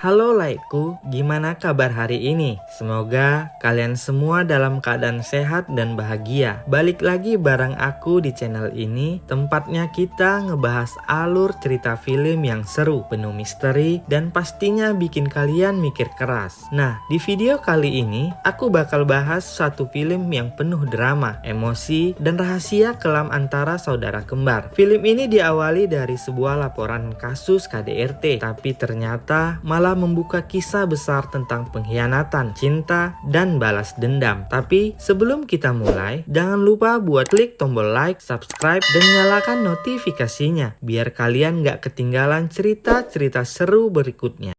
Halo laikku, gimana kabar hari ini? Semoga kalian semua dalam keadaan sehat dan bahagia. Balik lagi bareng aku di channel ini, tempatnya kita ngebahas alur cerita film yang seru, penuh misteri, dan pastinya bikin kalian mikir keras. Nah, di video kali ini, aku bakal bahas satu film yang penuh drama, emosi, dan rahasia kelam antara saudara kembar. Film ini diawali dari sebuah laporan kasus KDRT, tapi ternyata malah membuka kisah besar tentang pengkhianatan, cinta, dan balas dendam. Tapi sebelum kita mulai, jangan lupa buat klik tombol like, subscribe, dan nyalakan notifikasinya biar kalian gak ketinggalan cerita-cerita seru berikutnya.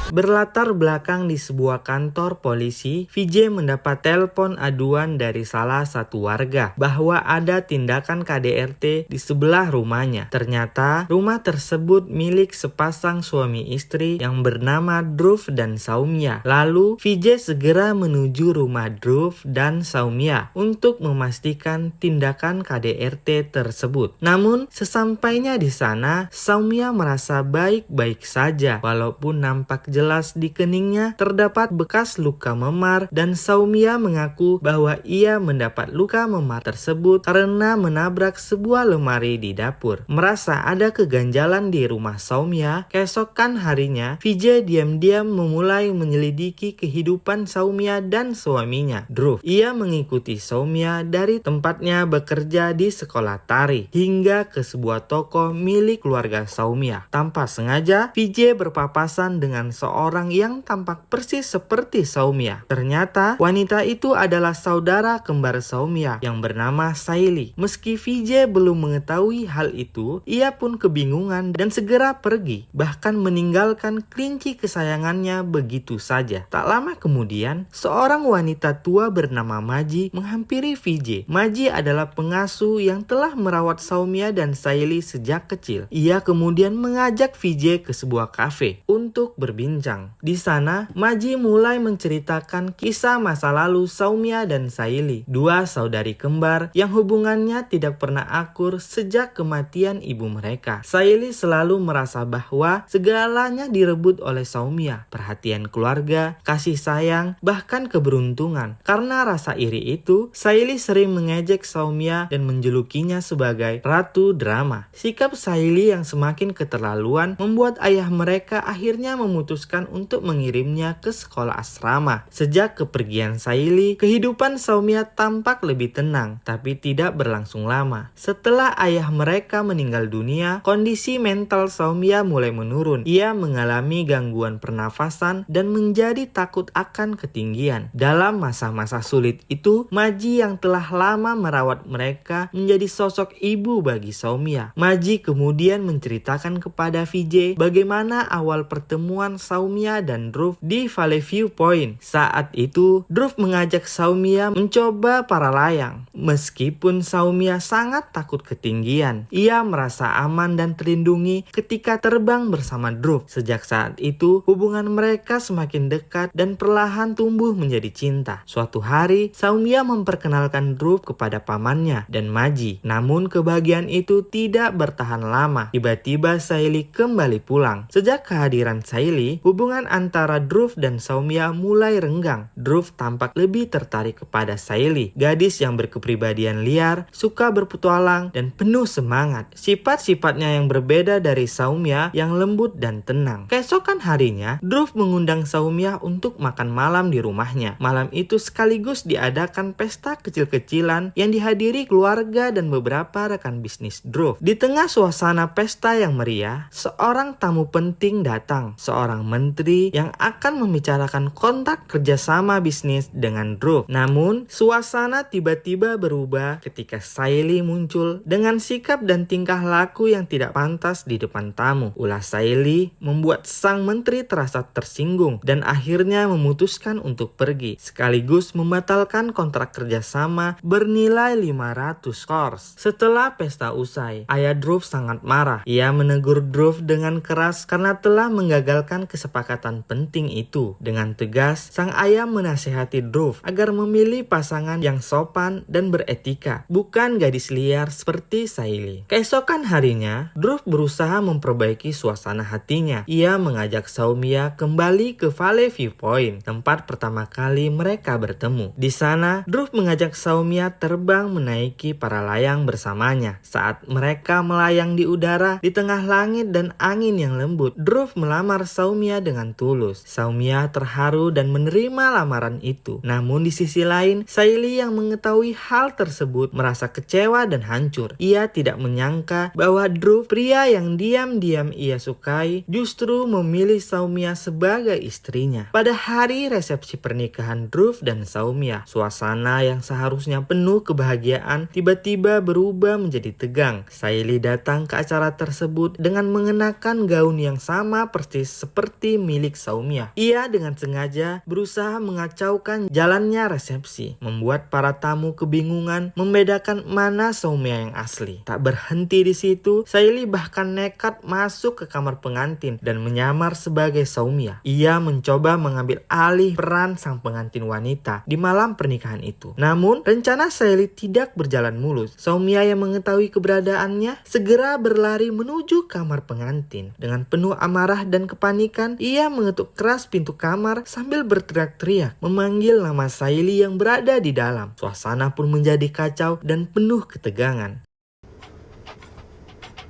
Berlatar belakang di sebuah kantor polisi, VJ mendapat telepon aduan dari salah satu warga bahwa ada tindakan KDRT di sebelah rumahnya. Ternyata rumah tersebut milik sepasang suami istri yang bernama Dhruv dan Saumya. Lalu VJ segera menuju rumah Dhruv dan Saumya untuk memastikan tindakan KDRT tersebut. Namun sesampainya di sana, Saumya merasa baik-baik saja walaupun nampak jelas di keningnya terdapat bekas luka memar, dan Saumya mengaku bahwa ia mendapat luka memar tersebut karena menabrak sebuah lemari di dapur. Merasa ada keganjalan di rumah Saumya, keesokan harinya VJ diam-diam memulai menyelidiki kehidupan Saumya dan suaminya Dhruv. Ia mengikuti Saumya dari tempatnya bekerja di sekolah tari hingga ke sebuah toko milik keluarga Saumya. Tanpa sengaja VJ berpapasan dengan seorang yang tampak persis seperti Saumya. Ternyata wanita itu adalah saudara kembar Saumya yang bernama Saili. Meski VJ belum mengetahui hal itu, ia pun kebingungan dan segera pergi, bahkan meninggalkan kelinci kesayangannya begitu saja. Tak lama kemudian, seorang wanita tua bernama Maji menghampiri VJ. Maji adalah pengasuh yang telah merawat Saumya dan Saili sejak kecil. Ia kemudian mengajak VJ ke sebuah kafe untuk berbincang. Di sana, Maji mulai menceritakan kisah masa lalu Saumya dan Saili, dua saudari kembar yang hubungannya tidak pernah akur sejak kematian ibu mereka. Saili selalu merasa bahwa segalanya direbut oleh Saumya, perhatian keluarga, kasih sayang, bahkan keberuntungan. Karena rasa iri itu, Saili sering mengejek Saumya dan menjulukinya sebagai ratu drama. Sikap Saili yang semakin keterlaluan membuat ayah mereka akhirnya memutuskan untuk mengirimnya ke sekolah asrama. Sejak kepergian Saili, kehidupan Saumya tampak lebih tenang, tapi tidak berlangsung lama. Setelah ayah mereka meninggal dunia, kondisi mental Saumya mulai menurun. Ia mengalami gangguan pernafasan dan menjadi takut akan ketinggian. Dalam masa-masa sulit itu, Maji yang telah lama merawat mereka menjadi sosok ibu bagi Saumya. Maji kemudian menceritakan kepada VJ bagaimana awal pertemuan Saumya dan Dhruv di Valley View Point. Saat itu, Dhruv mengajak Saumya mencoba para layang. Meskipun Saumya sangat takut ketinggian, ia merasa aman dan terlindungi ketika terbang bersama Dhruv. Sejak saat itu, hubungan mereka semakin dekat dan perlahan tumbuh menjadi cinta. Suatu hari, Saumya memperkenalkan Dhruv kepada pamannya dan Maji. Namun kebahagiaan itu tidak bertahan lama. Tiba-tiba Saili kembali pulang. Sejak kehadiran Saili, hubungan antara Dhruv dan Saumya mulai renggang. Dhruv tampak lebih tertarik kepada Saili, gadis yang berkepribadian liar, suka berpetualang, dan penuh semangat. Sifat-sifatnya yang berbeda dari Saumya yang lembut dan tenang. Keesokan harinya, Dhruv mengundang Saumya untuk makan malam di rumahnya. Malam itu sekaligus diadakan pesta kecil-kecilan yang dihadiri keluarga dan beberapa rekan bisnis Dhruv. Di tengah suasana pesta yang meriah, seorang tamu penting datang. Seorang menteri yang akan membicarakan kontrak kerjasama bisnis dengan Dhruv. Namun, suasana tiba-tiba berubah ketika Saili muncul dengan sikap dan tingkah laku yang tidak pantas di depan tamu. Ulah Saili membuat sang menteri terasa tersinggung dan akhirnya memutuskan untuk pergi, sekaligus membatalkan kontrak kerjasama bernilai 500 kors. Setelah pesta usai, ayah Dhruv sangat marah. Ia menegur Dhruv dengan keras karena telah menggagalkan kesepakatan penting itu. Dengan tegas, sang ayah menasehati Dhruv agar memilih pasangan yang sopan dan beretika, bukan gadis liar seperti Saili. Keesokan harinya, Dhruv berusaha memperbaiki suasana hatinya. Ia mengajak Soumya kembali ke Valley Viewpoint, tempat pertama kali mereka bertemu. Di sana, Dhruv mengajak Soumya terbang menaiki para layang bersamanya. Saat mereka melayang di udara, di tengah langit dan angin yang lembut, Dhruv melamar Soumya dengan tulus. Soumya terharu dan menerima lamaran itu. Namun di sisi lain, Saili yang mengetahui hal tersebut merasa kecewa dan hancur. Ia tidak menyangka bahwa Dhruv, pria yang diam-diam ia sukai, justru memilih Soumya sebagai istrinya. Pada hari resepsi pernikahan Dhruv dan Soumya, suasana yang seharusnya penuh kebahagiaan tiba-tiba berubah menjadi tegang. Saili datang ke acara tersebut dengan mengenakan gaun yang sama persis seperti milik Soumya. Ia dengan sengaja berusaha mengacaukan jalannya resepsi, membuat para tamu kebingungan membedakan mana Soumya yang asli. Tak berhenti di situ, Saili bahkan nekat masuk ke kamar pengantin dan menyamar sebagai Soumya. Ia mencoba mengambil alih peran sang pengantin wanita di malam pernikahan itu. Namun, rencana Saili tidak berjalan mulus. Soumya yang mengetahui keberadaannya segera berlari menuju kamar pengantin. Dengan penuh amarah dan kepanikan, ia mengetuk keras pintu kamar sambil berteriak-teriak memanggil nama Saili yang berada di dalam. Suasana pun menjadi kacau dan penuh ketegangan.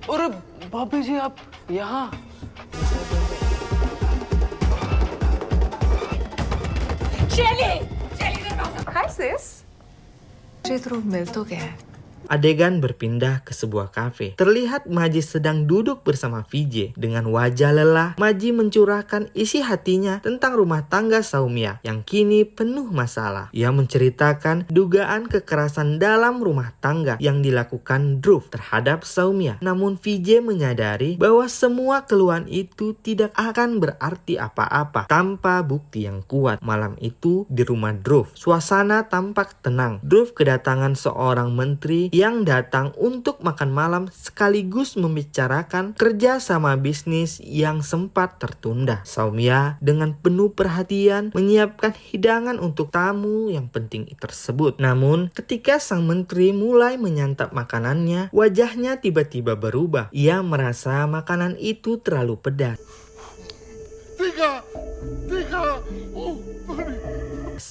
अरे भाभी जी आप यहाँ हाय सिस मुझे तो मिल तो गया है Adegan berpindah ke sebuah kafe. Terlihat Maji sedang duduk bersama Vijay. Dengan wajah lelah, Maji mencurahkan isi hatinya tentang rumah tangga Soumya yang kini penuh masalah. Ia menceritakan dugaan kekerasan dalam rumah tangga yang dilakukan Dhruv terhadap Soumya. Namun Vijay menyadari bahwa semua keluhan itu tidak akan berarti apa-apa tanpa bukti yang kuat. Malam itu di rumah Dhruv, suasana tampak tenang. Dhruv kedatangan seorang menteri yang datang untuk makan malam sekaligus membicarakan kerjasama bisnis yang sempat tertunda. Soumya dengan penuh perhatian menyiapkan hidangan untuk tamu yang penting tersebut. Namun ketika sang menteri mulai menyantap makanannya, wajahnya tiba-tiba berubah. Ia merasa makanan itu terlalu pedas.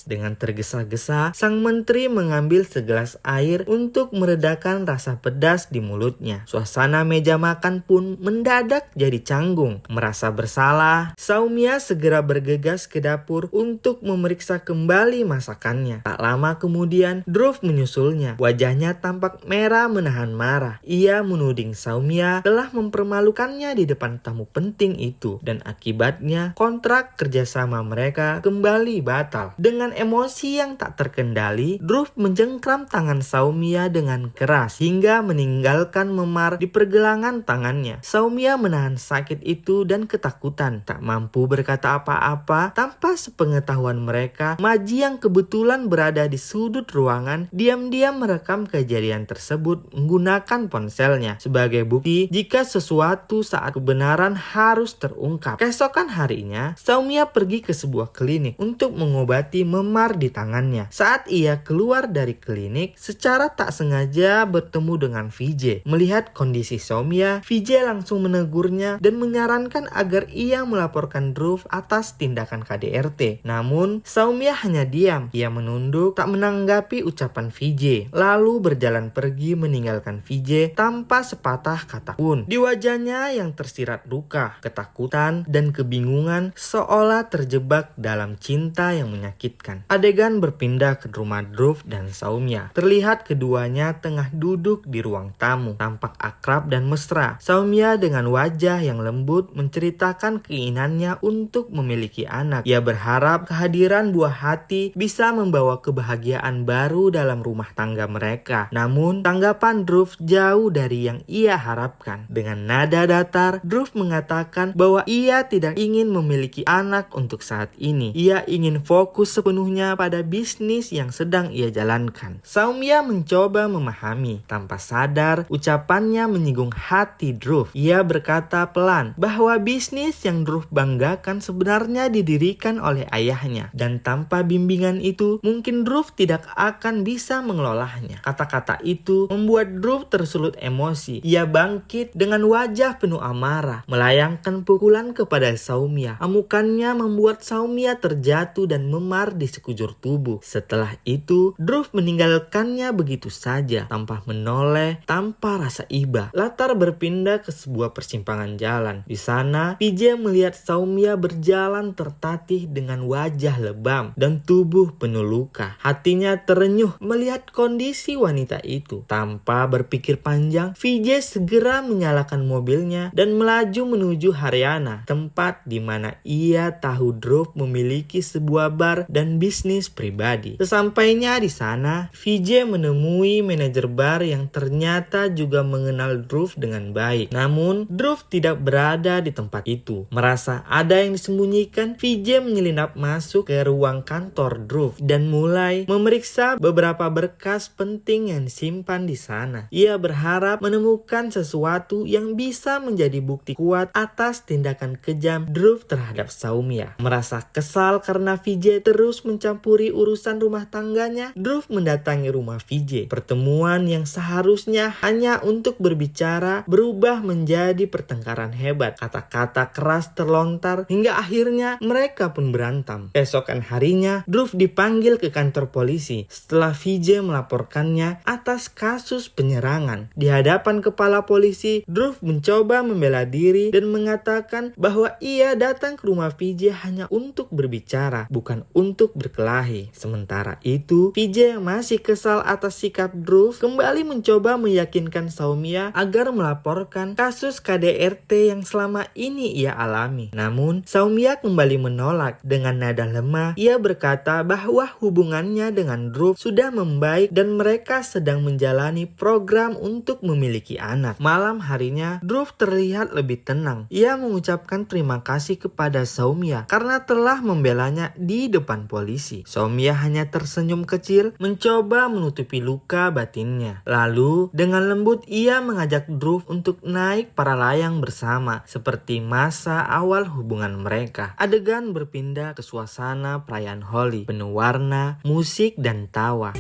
Dengan tergesa-gesa, sang menteri mengambil segelas air untuk meredakan rasa pedas di mulutnya. Suasana meja makan pun mendadak jadi canggung. Merasa bersalah, Soumya segera bergegas ke dapur untuk memeriksa kembali masakannya. Tak lama kemudian, Dhruv menyusulnya. Wajahnya tampak merah menahan marah. Ia menuding Soumya telah mempermalukannya di depan tamu penting itu. Dan akibatnya, kontrak kerjasama mereka kembali batal. Dengan emosi yang tak terkendali, Dhruv menjengkram tangan Soumya dengan keras hingga meninggalkan memar di pergelangan tangannya. Soumya menahan sakit itu dan ketakutan, tak mampu berkata apa-apa. Tanpa sepengetahuan mereka, Maji yang kebetulan berada di sudut ruangan diam-diam merekam kejadian tersebut menggunakan ponselnya sebagai bukti jika sesuatu saat kebenaran harus terungkap. Keesokan harinya, Soumya pergi ke sebuah klinik untuk mengobati memar di tangannya. Saat ia keluar dari klinik, secara tak sengaja bertemu dengan Vijay. Melihat kondisi Soumya, Vijay langsung menegurnya dan menyarankan agar ia melaporkan Dhruv atas tindakan KDRT. Namun, Soumya hanya diam. Ia menunduk, tak menanggapi ucapan Vijay, lalu berjalan pergi meninggalkan Vijay tanpa sepatah kata pun. Di wajahnya yang tersirat duka, ketakutan, dan kebingungan seolah terjebak dalam cinta yang menyakitkan. Adegan berpindah ke rumah Dhruv dan Soumya. Terlihat keduanya tengah duduk di ruang tamu, tampak akrab dan mesra. Soumya dengan wajah yang lembut menceritakan keinginannya untuk memiliki anak. Ia berharap kehadiran buah hati bisa membawa kebahagiaan baru dalam rumah tangga mereka. Namun, tanggapan Dhruv jauh dari yang ia harapkan. Dengan nada datar, Dhruv mengatakan bahwa ia tidak ingin memiliki anak untuk saat ini. Ia ingin fokus sepenuhnya sepenuhnya pada bisnis yang sedang ia jalankan. Saumya mencoba memahami. Tanpa sadar, ucapannya menyinggung hati Dhruv. Ia berkata pelan bahwa bisnis yang Dhruv banggakan sebenarnya didirikan oleh ayahnya. Dan tanpa bimbingan itu, mungkin Dhruv tidak akan bisa mengelolanya. Kata-kata itu membuat Dhruv tersulut emosi. Ia bangkit dengan wajah penuh amarah, melayangkan pukulan kepada Saumya. Amukannya membuat Saumya terjatuh dan memar di sekujur tubuh. Setelah itu, Dhruv meninggalkannya begitu saja, tanpa menoleh, tanpa rasa iba. Latar berpindah ke sebuah persimpangan jalan. Di sana, Vijay melihat Saumya berjalan tertatih dengan wajah lebam dan tubuh penuh luka. Hatinya terenyuh melihat kondisi wanita itu. Tanpa berpikir panjang, Vijay segera menyalakan mobilnya dan melaju menuju Haryana, tempat di mana ia tahu Dhruv memiliki sebuah bar dan bisnis pribadi. Sesampainya di sana, Vijay menemui manajer bar yang ternyata juga mengenal Dhruv dengan baik. Namun, Dhruv tidak berada di tempat itu. Merasa ada yang disembunyikan, Vijay menyelinap masuk ke ruang kantor Dhruv dan mulai memeriksa beberapa berkas penting yang disimpan di sana. Ia berharap menemukan sesuatu yang bisa menjadi bukti kuat atas tindakan kejam Dhruv terhadap Saumya. Merasa kesal karena Vijay terus mencampuri urusan rumah tangganya, Dhruv mendatangi rumah Vijay. Pertemuan yang seharusnya hanya untuk berbicara berubah menjadi pertengkaran hebat. Kata-kata keras terlontar hingga akhirnya mereka pun berantem. Keesokan harinya, Dhruv dipanggil ke kantor polisi setelah Vijay melaporkannya atas kasus penyerangan. Di hadapan kepala polisi, Dhruv mencoba membela diri dan mengatakan bahwa ia datang ke rumah Vijay hanya untuk berbicara, bukan untuk berkelahi. Sementara itu, Vijay yang masih kesal atas sikap Dhruv kembali mencoba meyakinkan Saumya agar melaporkan kasus KDRT yang selama ini ia alami. Namun, Saumya kembali menolak. Dengan nada lemah, ia berkata bahwa hubungannya dengan Dhruv sudah membaik dan mereka sedang menjalani program untuk memiliki anak. Malam harinya, Dhruv terlihat lebih tenang. Ia mengucapkan terima kasih kepada Saumya karena telah membelanya di depan polisi. Saumya hanya tersenyum kecil, mencoba menutupi luka batinnya. Lalu, dengan lembut ia mengajak Dhruv untuk naik para layang bersama, seperti masa awal hubungan mereka. Adegan berpindah ke suasana perayaan Holi, penuh warna, musik, dan tawa.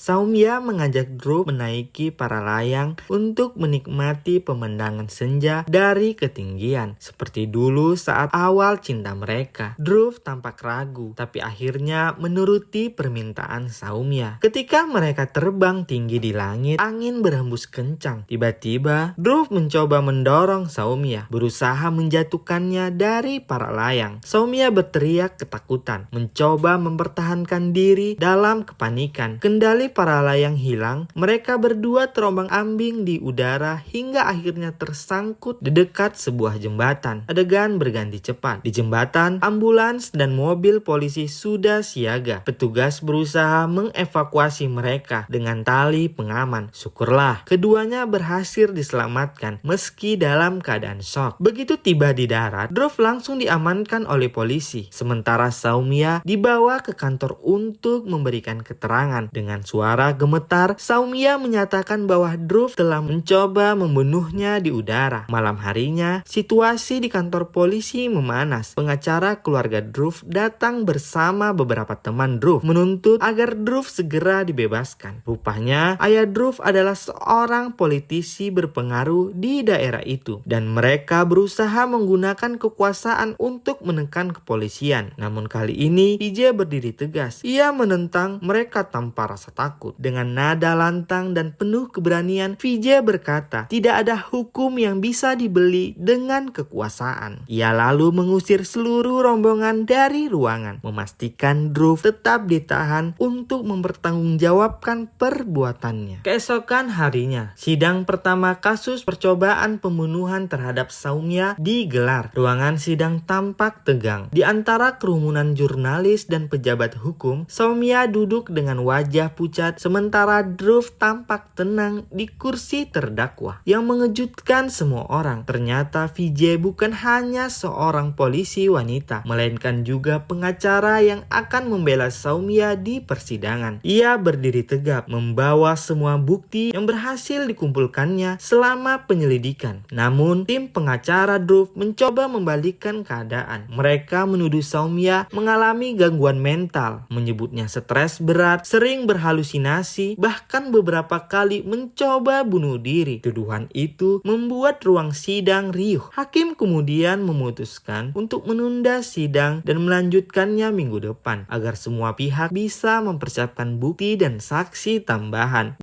Saumya mengajak Dhruv menaiki para layang untuk menikmati pemandangan senja dari ketinggian. Seperti dulu saat awal cinta mereka, Dhruv tampak ragu, tapi akhirnya menuruti permintaan Saumya. Ketika mereka terbang tinggi di langit, angin berhembus kencang. Tiba-tiba, Dhruv mencoba mendorong Saumya, berusaha menjatuhkannya dari para layang. Saumya berteriak ketakutan, mencoba mempertahankan diri dalam kepanikan. Kendali para layang hilang, mereka berdua terombang-ambing di udara hingga akhirnya tersangkut di dekat sebuah jembatan. Adegan berganti cepat. Di jembatan, ambulans dan mobil polisi sudah siaga. Petugas berusaha mengevakuasi mereka dengan tali pengaman. Syukurlah, keduanya berhasil diselamatkan meski dalam keadaan shock. Begitu tiba di darat, Dhruv langsung diamankan oleh polisi. Sementara Saumya dibawa ke kantor untuk memberikan keterangan. Dengan suara gemetar, Saumya menyatakan bahwa Dhruv telah mencoba membunuhnya di udara. Malam harinya, situasi di kantor polisi memanas. Pengacara keluarga Dhruv datang bersama beberapa teman Dhruv menuntut agar Dhruv segera dibebaskan. Rupanya, ayah Dhruv adalah seorang politisi berpengaruh di daerah itu dan mereka berusaha menggunakan kekuasaan untuk menekan kepolisian. Namun kali ini, Vijay berdiri tegas. Ia menentang mereka tanpa rasa takut. Dengan nada lantang dan penuh keberanian, Vijay berkata, tidak ada hukum yang bisa dibeli dengan kekuasaan. Ia lalu mengusir seluruh rombongan dari ruangan, memastikan Dhruv tetap ditahan untuk mempertanggungjawabkan perbuatannya. Keesokan harinya, sidang pertama kasus percobaan pembunuhan terhadap Saumya digelar. Ruangan sidang tampak tegang. Di antara kerumunan jurnalis dan pejabat hukum, Saumya duduk dengan wajah pucat memucat sementara Dhruv tampak tenang di kursi terdakwa. Yang mengejutkan semua orang, ternyata Vijay bukan hanya seorang polisi wanita, melainkan juga pengacara yang akan membela Soumya di persidangan. Ia berdiri tegap, membawa semua bukti yang berhasil dikumpulkannya selama penyelidikan. Namun, tim pengacara Dhruv mencoba membalikkan keadaan. Mereka menuduh Soumya mengalami gangguan mental, menyebutnya stres berat, sering berhalusinasi, bahkan beberapa kali mencoba bunuh diri. Tuduhan itu membuat ruang sidang riuh. Hakim kemudian memutuskan untuk menunda sidang dan melanjutkannya minggu depan agar semua pihak bisa mempersiapkan bukti dan saksi tambahan.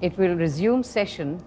It will resume session.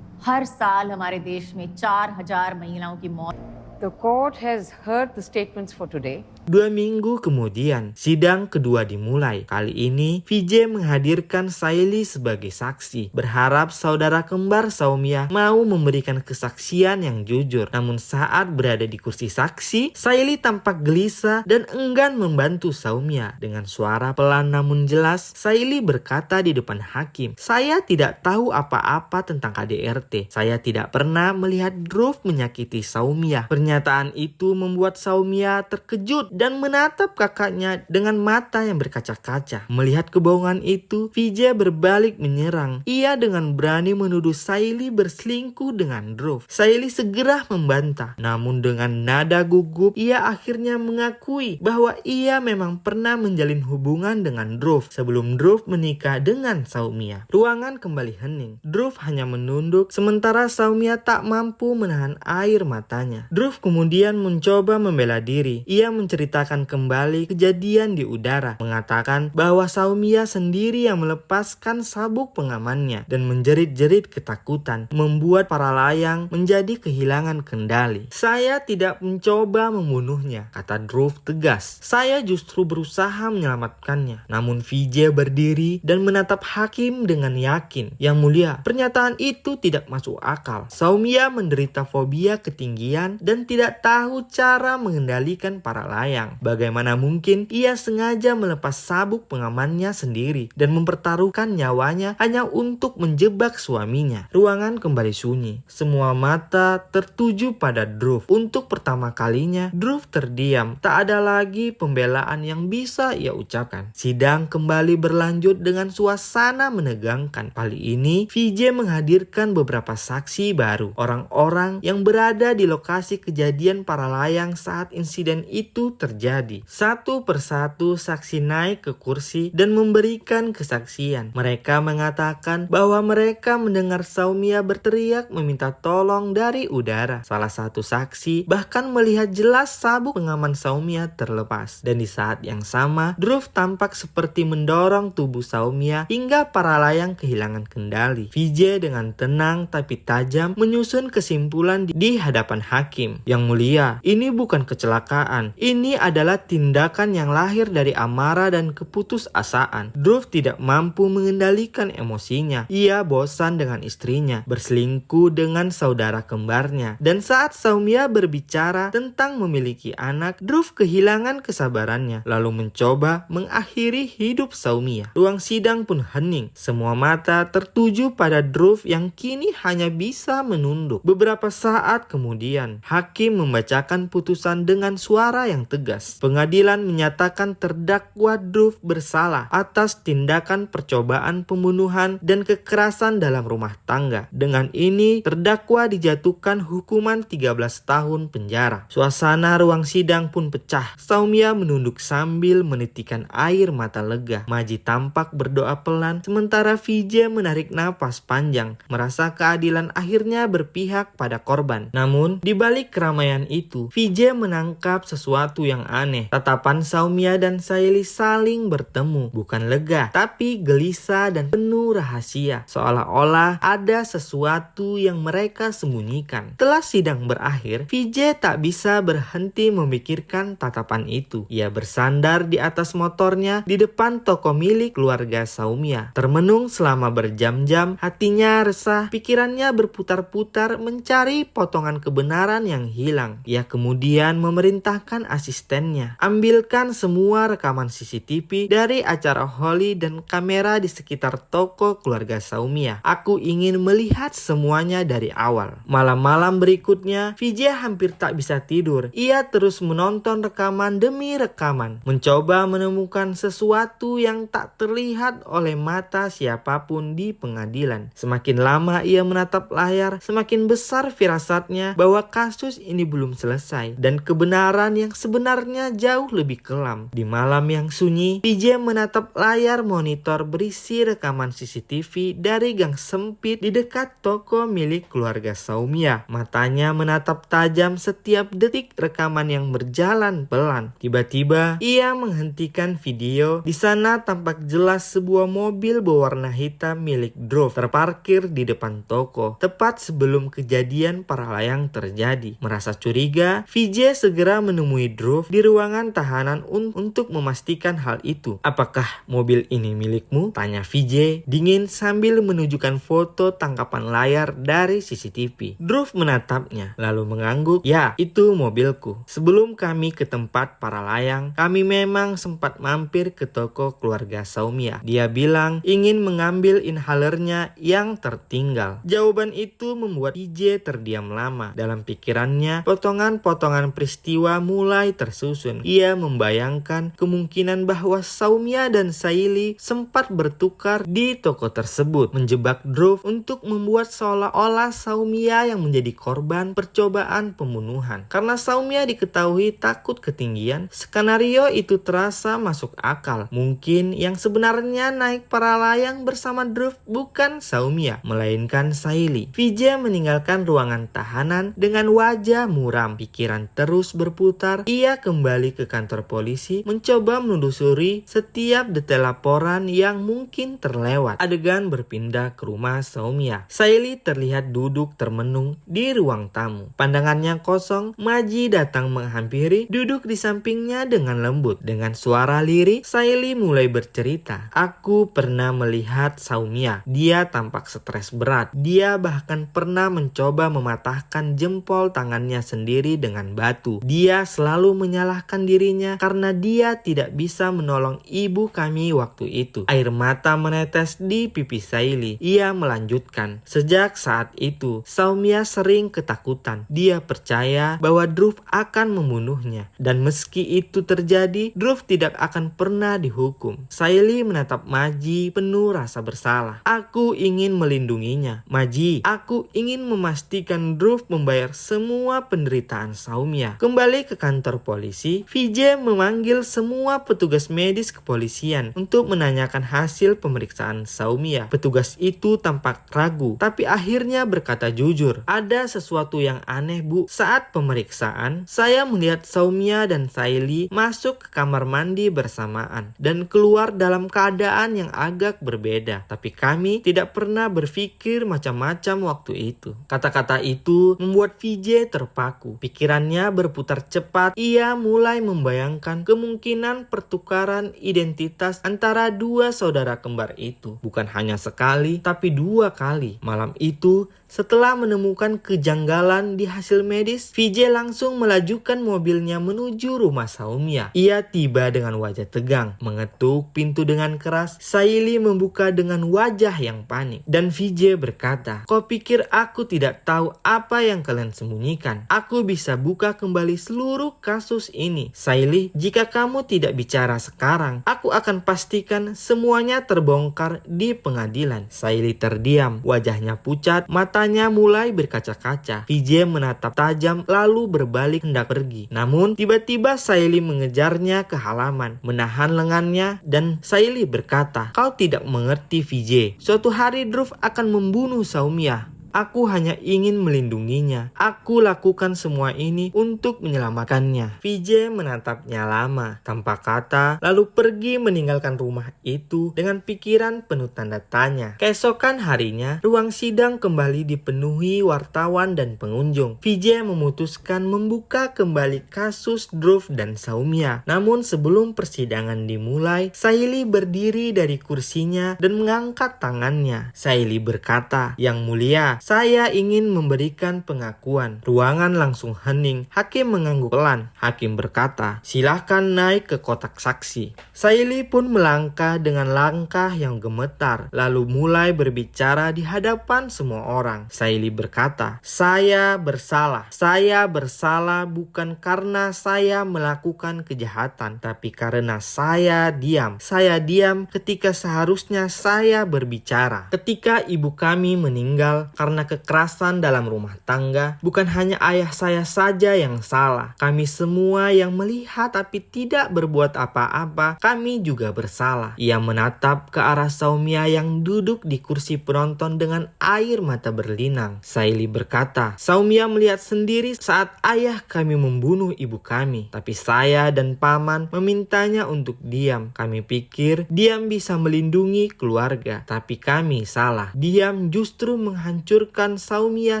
हर साल हमारे देश में 4,000 महिलाओं की मौत। The court has heard the statements for today. 2 minggu kemudian, sidang kedua dimulai. Kali ini, Vijay menghadirkan Saili sebagai saksi, berharap saudara kembar Soumya mau memberikan kesaksian yang jujur. Namun saat berada di kursi saksi, Saili tampak gelisah dan enggan membantu Soumya. Dengan suara pelan namun jelas, Saili berkata di depan hakim, "Saya tidak tahu apa-apa tentang KDRT. Saya tidak pernah melihat Dhruv menyakiti Soumya." Pernyataan itu membuat Soumya terkejut dan menatap kakaknya dengan mata yang berkaca-kaca. Melihat kebohongan itu, Vijay berbalik menyerang. Ia dengan berani menuduh Saili berselingkuh dengan Dhruv. Saili segera membantah. Namun dengan nada gugup, ia akhirnya mengakui bahwa ia memang pernah menjalin hubungan dengan Dhruv sebelum Dhruv menikah dengan Soumya. Ruangan kembali hening. Dhruv hanya menunduk, sementara Soumya tak mampu menahan air matanya. Dhruv kemudian mencoba membela diri. Ia menceritakan kembali kejadian di udara, mengatakan bahwa Soumya sendiri yang melepaskan sabuk pengamannya dan menjerit-jerit ketakutan, membuat para layang menjadi kehilangan kendali. "Saya tidak mencoba membunuhnya," kata Dhruv tegas. "Saya justru berusaha menyelamatkannya." Namun Vijay berdiri dan menatap hakim dengan yakin. "Yang mulia, pernyataan itu tidak masuk akal. Soumya menderita fobia ketinggian dan tidak tahu cara mengendalikan para layang. Bagaimana mungkin ia sengaja melepas sabuk pengamannya sendiri dan mempertaruhkan nyawanya hanya untuk menjebak suaminya?" Ruangan kembali sunyi. Semua mata tertuju pada Dhruv. Untuk pertama kalinya, Dhruv terdiam. Tak ada lagi pembelaan yang bisa ia ucapkan. Sidang kembali berlanjut dengan suasana menegangkan. Kali ini, Vijay menghadirkan beberapa saksi baru. Orang-orang yang berada di lokasi kejadian para layang saat insiden itu terjadi. Satu persatu saksi naik ke kursi dan memberikan kesaksian. Mereka mengatakan bahwa mereka mendengar Soumya berteriak meminta tolong dari udara. Salah satu saksi bahkan melihat jelas sabuk pengaman Soumya terlepas. Dan di saat yang sama, Dhruv tampak seperti mendorong tubuh Soumya hingga para layang kehilangan kendali. Vijay dengan tenang tapi tajam menyusun kesimpulan di hadapan hakim. "Yang mulia, ini bukan kecelakaan. Ini adalah tindakan yang lahir dari amarah dan keputusasaan. Dhruv tidak mampu mengendalikan emosinya. Ia bosan dengan istrinya, berselingkuh dengan saudara kembarnya. Dan saat Soumya berbicara tentang memiliki anak, Dhruv kehilangan kesabarannya, lalu mencoba mengakhiri hidup Soumya." Ruang sidang pun hening. Semua mata tertuju pada Dhruv yang kini hanya bisa menunduk. Beberapa saat kemudian, hakim membacakan putusan dengan suara yang tegas. Pengadilan menyatakan terdakwa Dhruv bersalah atas tindakan percobaan pembunuhan dan kekerasan dalam rumah tangga. Dengan ini, terdakwa dijatuhkan hukuman 13 tahun penjara. Suasana ruang sidang pun pecah. Soumya menunduk sambil menitikan air mata lega. Maji tampak berdoa pelan, sementara Vijay menarik napas panjang, merasa keadilan akhirnya berpihak pada korban. Namun, di balik keramaian itu, Vijay menangkap sesuatu yang aneh. Tatapan Soumya dan Saili saling bertemu, bukan lega, tapi gelisah dan penuh rahasia. Seolah-olah ada sesuatu yang mereka sembunyikan. Setelah sidang berakhir, Vijay tak bisa berhenti memikirkan tatapan itu. Ia bersandar di atas motornya di depan toko milik keluarga Soumya. Termenung selama berjam-jam, hatinya resah, pikirannya berputar-putar mencari potongan kebenaran yang hilang. Ia kemudian memerintahkan asisten asistennya. Ambilkan semua rekaman CCTV dari acara Holly dan kamera di sekitar toko keluarga Saumya. Aku ingin melihat semuanya dari awal. Malam-malam berikutnya, Vijay hampir tak bisa tidur. Ia terus menonton rekaman demi rekaman, mencoba menemukan sesuatu yang tak terlihat oleh mata siapapun di pengadilan. Semakin lama ia menatap layar, semakin besar firasatnya bahwa kasus ini belum selesai dan kebenaran yang sebenarnya jauh lebih kelam. Di malam yang sunyi, Vijay menatap layar monitor berisi rekaman CCTV dari gang sempit di dekat toko milik keluarga Saumya. Matanya menatap tajam setiap detik rekaman yang berjalan pelan. Tiba-tiba, ia menghentikan video. Di sana tampak jelas sebuah mobil berwarna hitam milik Dhruv terparkir di depan toko, tepat sebelum kejadian para layang terjadi. Merasa curiga, Vijay segera menemui Dhruv di ruangan tahanan untuk memastikan hal itu. "Apakah mobil ini milikmu?" tanya Vijay dingin sambil menunjukkan foto tangkapan layar dari CCTV. Dhruv menatapnya, lalu mengangguk. "Ya, itu mobilku. Sebelum kami ke tempat para layang, kami memang sempat mampir ke toko keluarga Saumya. Dia bilang ingin mengambil inhalernya yang tertinggal." Jawaban itu membuat Vijay terdiam lama. Dalam pikirannya, potongan-potongan peristiwa mulai tersusun. Ia membayangkan kemungkinan bahwa Saumya dan Saili sempat bertukar di toko tersebut, menjebak Dhruv untuk membuat seolah-olah Saumya yang menjadi korban percobaan pembunuhan. Karena Saumya diketahui takut ketinggian, skenario itu terasa masuk akal. Mungkin yang sebenarnya naik para layang bersama Dhruv bukan Saumya, melainkan Saili. Vijay meninggalkan ruangan tahanan dengan wajah muram. Pikiran terus berputar. Ia kembali ke kantor polisi, mencoba menelusuri setiap detail laporan yang mungkin terlewat. Adegan berpindah ke rumah Saumya. Saili terlihat duduk termenung di ruang tamu. Pandangannya kosong. Maji datang menghampiri, duduk di sampingnya dengan lembut. Dengan suara lirih, Saili mulai bercerita. "Aku pernah melihat Saumya. Dia tampak stres berat. Dia bahkan pernah mencoba mematahkan jempol tangannya sendiri dengan batu. Dia selalu menyalahkan dirinya karena dia tidak bisa menolong ibu kami waktu itu." Air mata menetes di pipi Saili. Ia melanjutkan, "Sejak saat itu, Saumya sering ketakutan. Dia percaya bahwa Dhruv akan membunuhnya. Dan meski itu terjadi, Dhruv tidak akan pernah dihukum." Saili menatap Maji penuh rasa bersalah. "Aku ingin melindunginya. Maji, aku ingin memastikan Dhruv membayar semua penderitaan Saumya." Kembali ke kantor polisi, Vijay memanggil semua petugas medis kepolisian untuk menanyakan hasil pemeriksaan Saumya. Petugas itu tampak ragu, tapi akhirnya berkata jujur, "Ada sesuatu yang aneh, Bu. Saat pemeriksaan, saya melihat Saumya dan Saili masuk ke kamar mandi bersamaan dan keluar dalam keadaan yang agak berbeda. Tapi kami tidak pernah berpikir macam-macam waktu itu." Kata-kata itu membuat Vijay terpaku. Pikirannya berputar cepat. Ia mulai membayangkan kemungkinan pertukaran identitas antara dua saudara kembar itu. Bukan hanya sekali, tapi 2 kali. Malam itu, setelah menemukan kejanggalan di hasil medis, Vijay langsung melajukan mobilnya menuju rumah Saumya. Ia tiba dengan wajah tegang, mengetuk pintu dengan keras. Saili membuka dengan wajah yang panik. Dan Vijay berkata, "Kau pikir aku tidak tahu apa yang kalian sembunyikan? Aku bisa buka kembali seluruh kasus ini. Saili, jika kamu tidak bicara sekarang, aku akan pastikan semuanya terbongkar di pengadilan." Saili terdiam, wajahnya pucat, matanya mulai berkaca-kaca. Vijay menatap tajam lalu berbalik hendak pergi. Namun tiba-tiba Saili mengejarnya ke halaman, menahan lengannya, dan Saili berkata, "Kau tidak mengerti, Vijay. Suatu hari Dhruv akan membunuh Saumya. Aku hanya ingin melindunginya. Aku lakukan semua ini untuk menyelamatkannya." Vijay menatapnya lama, tanpa kata, lalu pergi meninggalkan rumah itu dengan pikiran penuh tanda tanya. Keesokan harinya, ruang sidang kembali dipenuhi wartawan dan pengunjung. Vijay memutuskan membuka kembali kasus Dhruv dan Saumya. Namun sebelum persidangan dimulai, Saili berdiri dari kursinya dan mengangkat tangannya. Saili berkata, "Yang mulia, saya ingin memberikan pengakuan. Ruangan langsung hening. Hakim mengangguk pelan. Hakim berkata, silahkan naik ke kotak saksi. Saili pun melangkah dengan langkah yang gemetar, lalu mulai berbicara di hadapan semua orang. Saili berkata, saya bersalah. Saya bersalah bukan karena saya melakukan kejahatan, tapi karena saya diam. Saya diam ketika seharusnya saya berbicara. Ketika ibu kami meninggal karena kekerasan dalam rumah tangga, bukan hanya ayah saya saja yang salah. Kami semua yang melihat tapi tidak berbuat apa-apa, kami juga bersalah. Ia menatap ke arah Saumya yang duduk di kursi penonton dengan air mata berlinang. Saili berkata, Saumya melihat sendiri saat ayah kami membunuh ibu kami. Tapi saya dan paman memintanya untuk diam. Kami pikir diam bisa melindungi keluarga. Tapi kami salah. Diam justru menghancurkan Saumya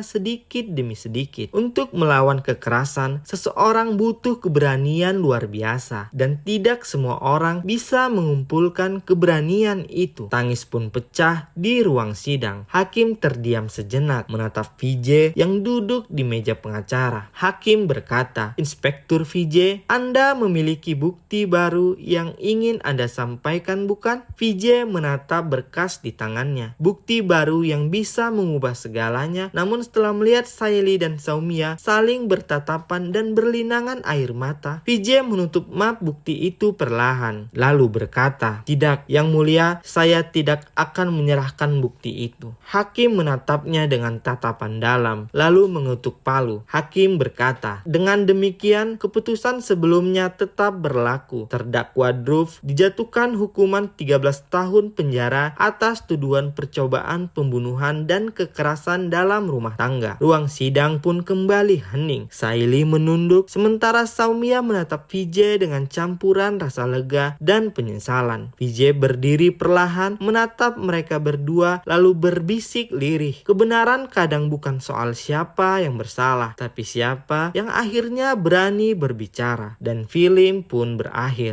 sedikit demi sedikit. Untuk melawan kekerasan, seseorang butuh keberanian luar biasa. Dan tidak semua orang bisa mengumpulkan keberanian itu. Tangis pun pecah di ruang sidang. Hakim terdiam sejenak menatap Vijay yang duduk di meja pengacara. Hakim berkata, Inspektur Vijay, Anda memiliki bukti baru yang ingin Anda sampaikan bukan? Vijay menatap berkas di tangannya. Bukti baru yang bisa mengubah segalanya. Namun setelah melihat Saili dan Saumya saling bertatapan dan berlinangan air mata, Vijay menutup map bukti itu perlahan. Lalu berkata, tidak, Yang Mulia, saya tidak akan menyerahkan bukti itu. Hakim menatapnya dengan tatapan dalam, lalu mengetuk palu. Hakim berkata, dengan demikian keputusan sebelumnya tetap berlaku. Terdakwa Dhruv dijatuhkan hukuman 13 tahun penjara atas tuduhan percobaan pembunuhan dan kekerasan dalam rumah tangga. Ruang sidang pun kembali hening. Saili menunduk, sementara Saumya menatap Vijay dengan campuran rasa lega dan penyesalan. Vijay berdiri perlahan, menatap mereka berdua, lalu berbisik lirih. Kebenaran kadang bukan soal siapa yang bersalah, tapi siapa yang akhirnya berani berbicara. Dan film pun berakhir.